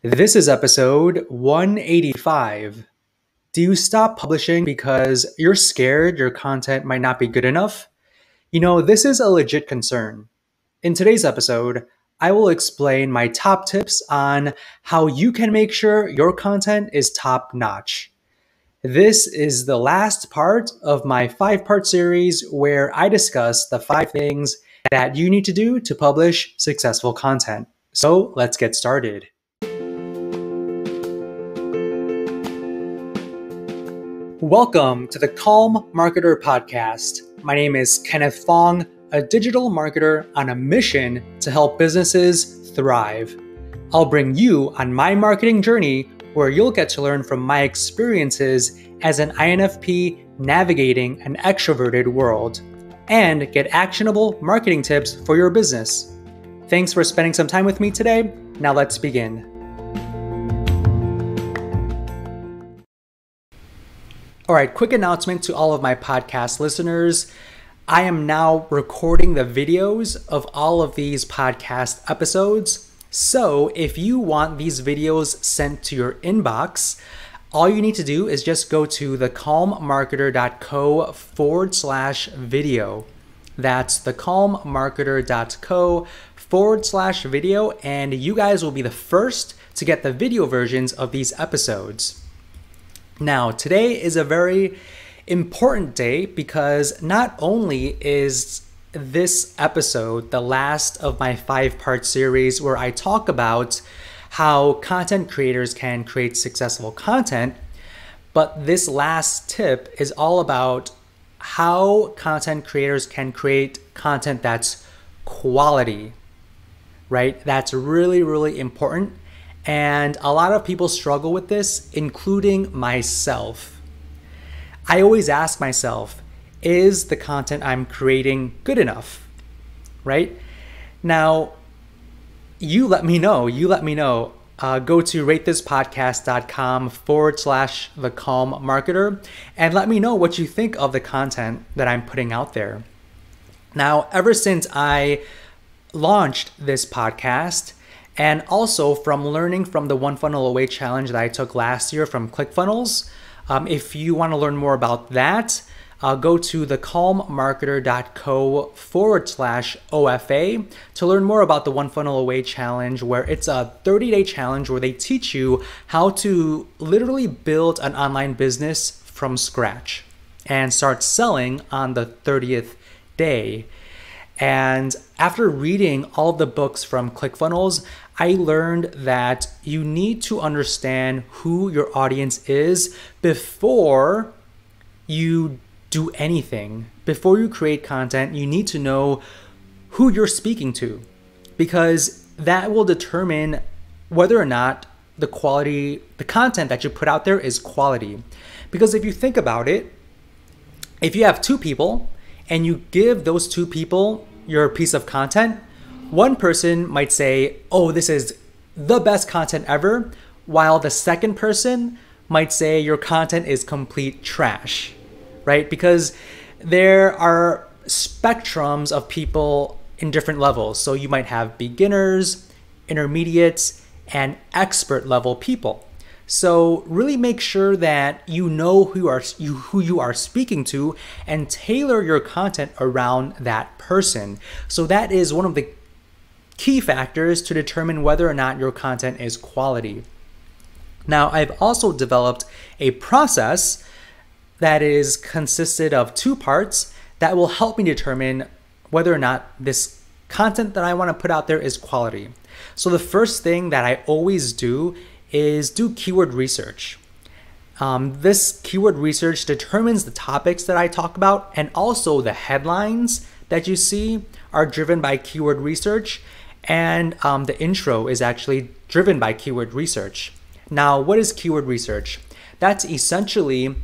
This is episode 185. Do you stop publishing because you're scared your content might not be good enough? This is a legit concern. In today's episode, I will explain my top tips on how you can make sure your content is top notch. This is the last part of my 5-part series where I discuss the 5 things that you need to do to publish successful content. So let's get started. Welcome to the Calm Marketer Podcast. My name is Kenneth Fong, a digital marketer on a mission to help businesses thrive. I'll bring you on my marketing journey where you'll get to learn from my experiences as an INFP navigating an extroverted world and get actionable marketing tips for your business. Thanks for spending some time with me today. Now let's begin. All right, quick announcement to all of my podcast listeners. I am now recording the videos of all of these podcast episodes. So if you want these videos sent to your inbox, all you need to do is just go to thecalmmarketer.co/video. That's thecalmmarketer.co/video, and you guys will be the first to get the video versions of these episodes. Now, today is a very important day because not only is this episode the last of my 5-part series where I talk about how content creators can create successful content, but this last tip is all about how content creators can create content that's quality, right? That's really, really important. And a lot of people struggle with this, including myself. I always ask myself, is the content I'm creating good enough? Right? Now, you let me know. Go to ratethispodcast.com/thecalmmarketer and let me know what you think of the content that I'm putting out there. Now, ever since I launched this podcast, and also from learning from the One Funnel Away challenge that I took last year from Clickfunnels. If you want to learn more about that, go to thecalmmarketer.co/OFA to learn more about the One Funnel Away challenge, where it's a 30-day challenge where they teach you how to literally build an online business from scratch and start selling on the 30th day. And after reading all of the books from Clickfunnels, I learned that you need to understand who your audience is before you do anything. Before you create content, you need to know who you're speaking to, because that will determine whether or not the content that you put out there is quality. Because if you think about it, if you have 2 people and you give those 2 people your piece of content, one person might say, oh, this is the best content ever, while the second person might say your content is complete trash, right? Because there are spectrums of people in different levels. So you might have beginners, intermediates, and expert level people. So really make sure that you know who you are speaking to and tailor your content around that person. So that is one of the key factors to determine whether or not your content is quality. Now, I've also developed a process that is consisted of 2 parts that will help me determine whether or not this content that I want to put out there is quality. So the first thing that I always do is do keyword research. This keyword research determines the topics that I talk about, and also the headlines that you see are driven by keyword research, and the intro is actually driven by keyword research. Now, what is keyword research? That's essentially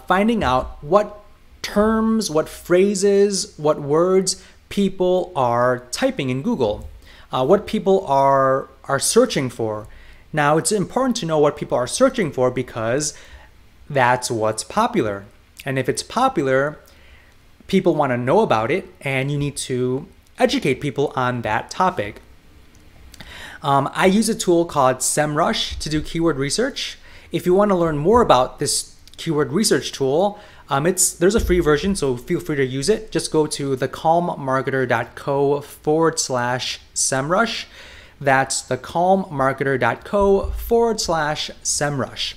finding out what terms, what phrases, what words people are typing in Google, what people are searching for. Now, it's important to know what people are searching for because that's what's popular. And if it's popular, people want to know about it, and you need to educate people on that topic. I use a tool called SEMRush to do keyword research. If you want to learn more about this keyword research tool, there's a free version, so feel free to use it. Just go to thecalmmarketer.co/SEMrush. That's thecalmmarketer.co/SEMrush.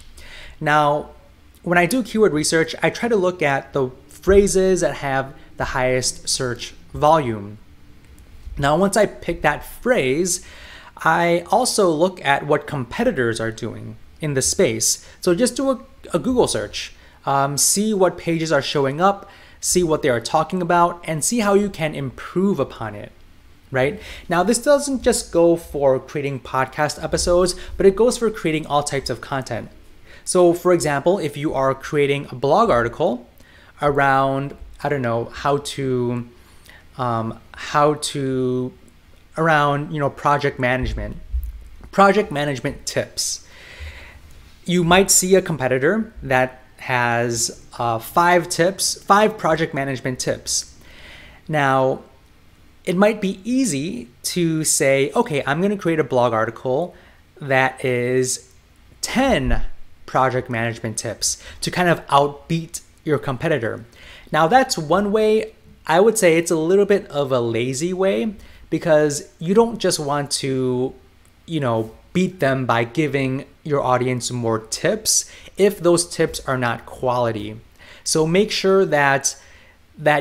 Now, when I do keyword research, I try to look at the phrases that have the highest search volume. Now, once I pick that phrase, I also look at what competitors are doing in the space. So just do a Google search, see what pages are showing up, see what they are talking about, and see how you can improve upon it, right? Now, this doesn't just go for creating podcast episodes, but it goes for creating all types of content. So for example, if you are creating a blog article around, I don't know, around project management tips. You might see a competitor that has 5 project management tips. Now, it might be easy to say, okay, I'm going to create a blog article that is 10 project management tips to kind of outbeat your competitor. Now, that's one way. I would say it's a little bit of a lazy way, because you don't just want to, beat them by giving your audience more tips if those tips are not quality. So make sure that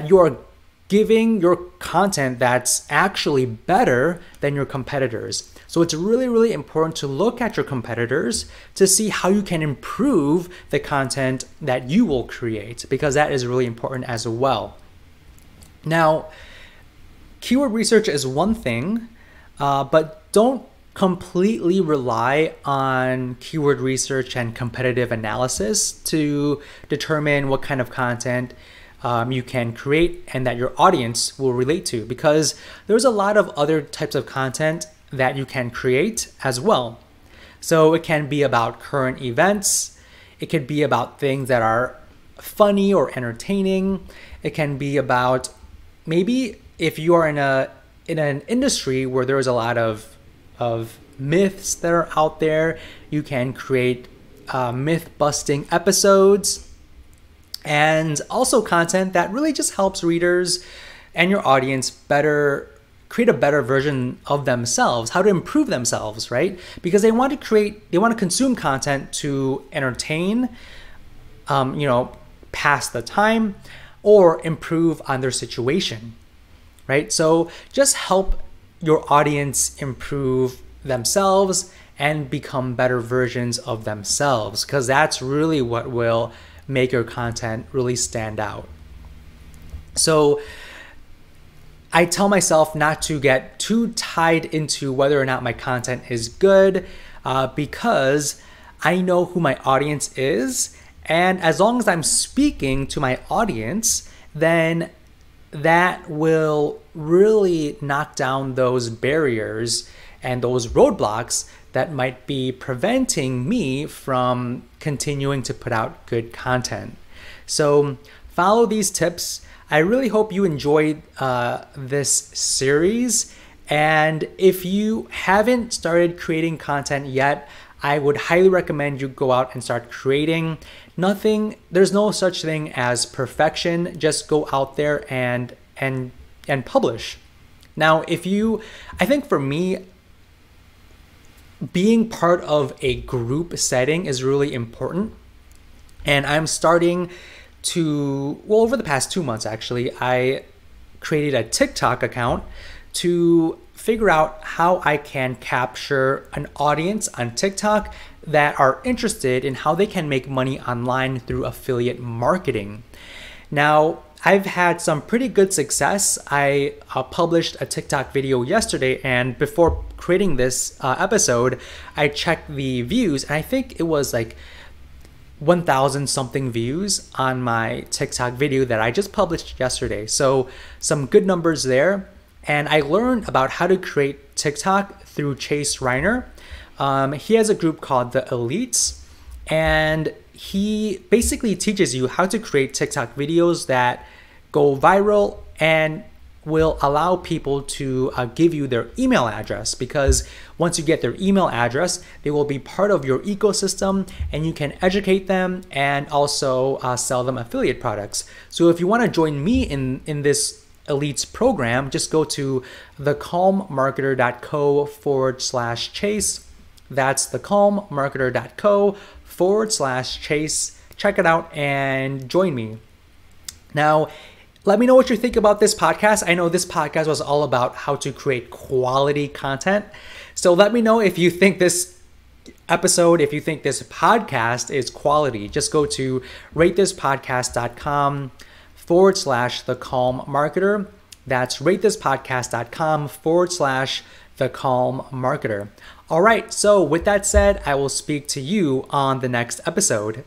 you're giving your content that's actually better than your competitors. So it's really, really important to look at your competitors to see how you can improve the content that you will create, because that is really important as well. Now, keyword research is one thing, but don't completely rely on keyword research and competitive analysis to determine what kind of content you can create and that your audience will relate to, because there's a lot of other types of content that you can create as well. So it can be about current events. It could be about things that are funny or entertaining. It can be about, maybe if you are in an industry where there is a lot of myths that are out there, you can create myth busting episodes, and also content that really just helps readers and your audience create a better version of themselves, how to improve themselves, right? Because they want to consume content to entertain, pass the time, or improve on their situation, right? So just help your audience improve themselves and become better versions of themselves, because that's really what will make your content really stand out. So I tell myself not to get too tied into whether or not my content is good, because I know who my audience is. And as long as I'm speaking to my audience, then that will really knock down those barriers and those roadblocks that might be preventing me from continuing to put out good content. So follow these tips. I really hope you enjoyed this series. And if you haven't started creating content yet, I would highly recommend you go out and start creating. There's no such thing as perfection. Just go out there and publish. Now, I think for me, being part of a group setting is really important. And I'm starting to, over the past 2 months, actually, I created a TikTok account to figure out how I can capture an audience on TikTok that are interested in how they can make money online through affiliate marketing. Now, I've had some pretty good success. I published a TikTok video yesterday, and before creating this episode, I checked the views, and I think it was like 1,000 something views on my TikTok video that I just published yesterday. So some good numbers there. And I learned about how to create TikTok through Chase Reiner. He has a group called The Elites, and he basically teaches you how to create TikTok videos that go viral and will allow people to give you their email address, because once you get their email address, they will be part of your ecosystem and you can educate them and also sell them affiliate products. So if you want to join me in this Elites program, just go to thecalmmarketer.co/chase. That's thecalmmarketer.co/chase. Check it out and join me. Now, let me know what you think about this podcast. I know this podcast was all about how to create quality content. So let me know if you think this episode, if you think this podcast is quality. Just go to ratethispodcast.com/thecalmmarketer. That's ratethispodcast.com/thecalmmarketer. All right, so with that said, I will speak to you on the next episode.